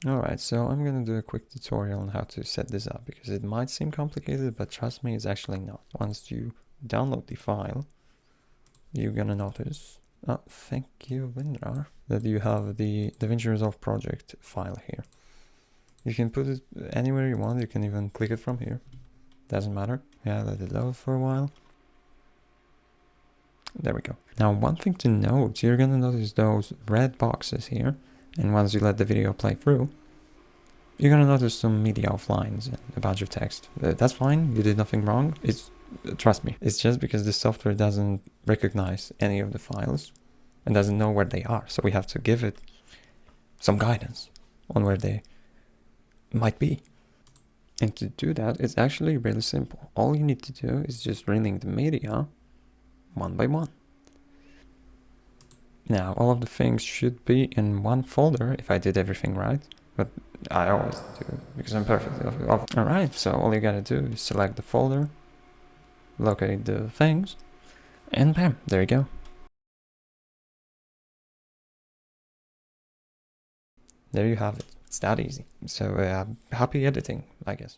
Alright, so I'm gonna do a quick tutorial on how to set this up because it might seem complicated, but trust me, it's actually not. Once you download the file, you're gonna notice, oh, thank you, Windrar, that you have the DaVinci Resolve project file here. You can put it anywhere you want, you can even click it from here. Doesn't matter. Yeah, let it load for a while. There we go. Now, one thing to note, you're gonna notice those red boxes here, and once you let the video play through, you're gonna notice some media offlines and a bunch of text. That's fine, you did nothing wrong. Trust me, it's just because the software doesn't recognize any of the files and doesn't know where they are. So we have to give it some guidance on where they might be. And to do that, it's actually really simple. All you need to do is just rename the media one by one. Now, all of the things should be in one folder if I did everything right, but I always do because I'm perfect. Alright, so all you gotta do is select the folder, locate the things, and bam, there you go. There you have it. It's that easy. So happy editing, I guess.